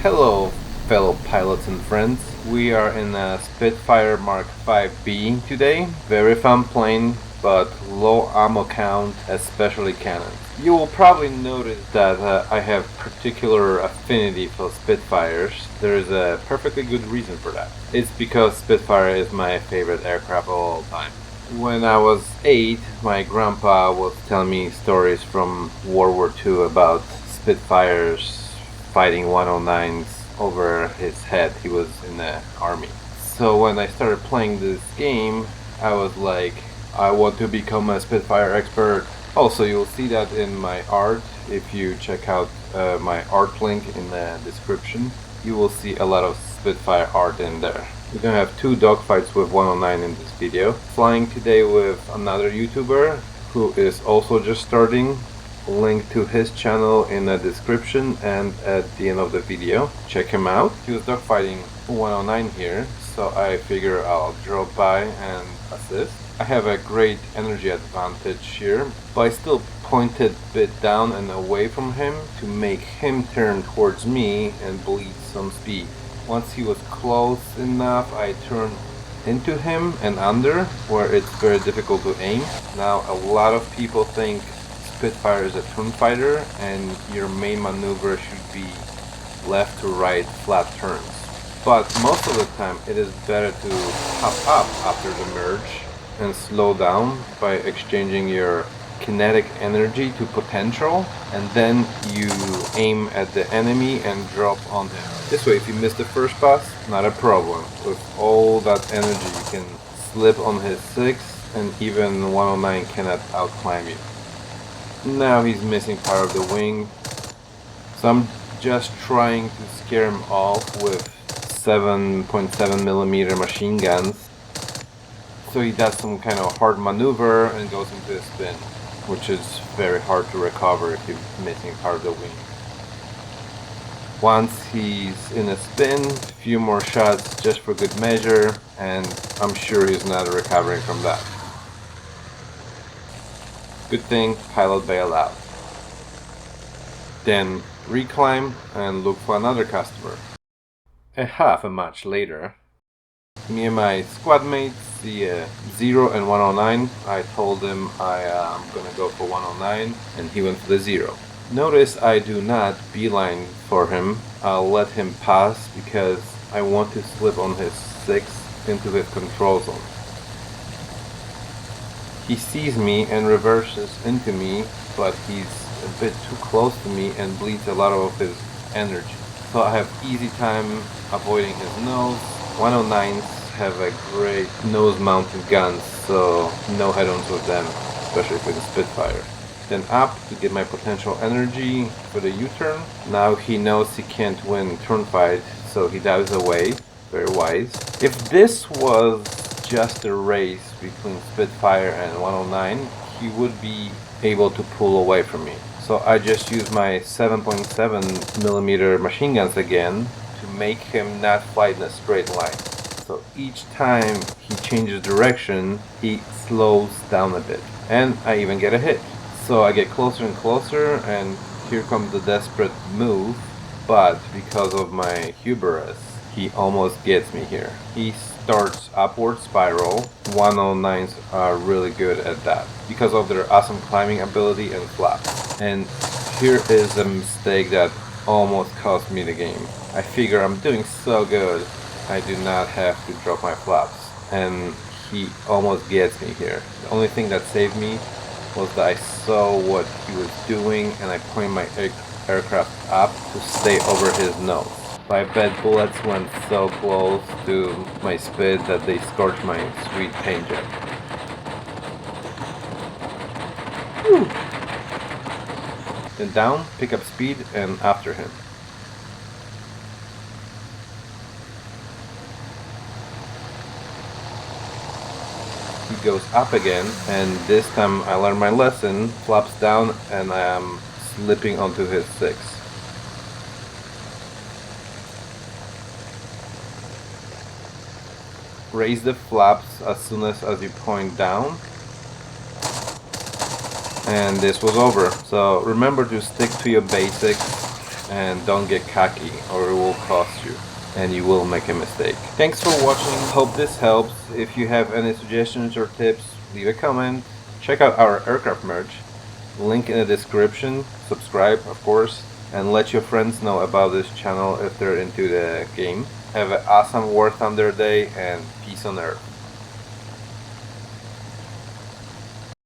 Hello, fellow pilots and friends. We are in a Spitfire Mk Vb today. Very fun plane, but low ammo count, especially cannons. You will probably notice that I have particular affinity for Spitfires. There is a perfectly good reason for that. It's because Spitfire is my favorite aircraft of all time. When I was 8, my grandpa was telling me stories from World War II about Spitfires fighting 109s over his head. He was in the army. So when I started playing this game, I was like, I want to become a Spitfire expert. Also, you'll see that in my art. If you check out my art link in the description, you will see a lot of Spitfire art in there. We're gonna have 2 dogfights with 109 in this video. Flying today with another YouTuber who is also just starting. Link to his channel in the description and at the end of the video. Check him out. He was dogfighting 109 here, so I figure I'll drop by and assist. I have a great energy advantage here, but I still pointed a bit down and away from him to make him turn towards me and bleed some speed. Once he was close enough, I turned into him and under, where it's very difficult to aim. Now, a lot of people think Spitfire is a turn fighter and your main maneuver should be left to right flat turns. But most of the time it is better to hop up after the merge and slow down by exchanging your kinetic energy to potential, and then you aim at the enemy and drop on him. This way, if you miss the first pass, not a problem. With all that energy you can slip on his 6 and even 109 cannot outclimb you. Now he's missing part of the wing, so I'm just trying to scare him off with 7.7mm machine guns. So he does some kind of hard maneuver and goes into a spin, which is very hard to recover if you're missing part of the wing. Once he's in a spin, a few more shots just for good measure, and I'm sure he's not recovering from that. Good thing pilot bailed out. Then reclimb and look for another customer. A half a match later, me and my squad mates see 0 and 109. I told him I am gonna go for 109 and he went for the 0. Notice I do not beeline for him. I'll let him pass because I want to slip on his 6 into his control zone. He sees me and reverses into me, but he's a bit too close to me and bleeds a lot of his energy. So I have easy time avoiding his nose. 109s have a great nose-mounted guns, so no head-ons with them, especially with the Spitfire. Then up to get my potential energy for the U-turn. Now he knows he can't win turn fight, so he dives away. Very wise. If this was just a race between Spitfire and 109, he would be able to pull away from me. So I just use my 7.7mm machine guns again to make him not fly in a straight line. So each time he changes direction, he slows down a bit. And I even get a hit. So I get closer and closer, and here comes the desperate move, but because of my hubris, he almost gets me here. He starts upward spiral. 109s are really good at that because of their awesome climbing ability and flaps. And here is a mistake that almost cost me the game. I figure I'm doing so good, I do not have to drop my flaps. And he almost gets me here. The only thing that saved me was that I saw what he was doing and I pointed my aircraft up to stay over his nose. I bet bullets went so close to my spit that they scorched my sweet paint job. Whew. Then down, pick up speed, and after him. He goes up again, and this time I learned my lesson, flaps down, and I am slipping onto his 6. Raise the flaps as soon as you point down, and this was over. So remember to stick to your basics and don't get cocky or it will cost you and you will make a mistake. Thanks for watching. Hope this helps. If you have any suggestions or tips, leave a comment. Check out our aircraft merch. Link in the description. Subscribe, of course, and let your friends know about this channel if they're into the game. Have an awesome War Thunder day and peace on Earth.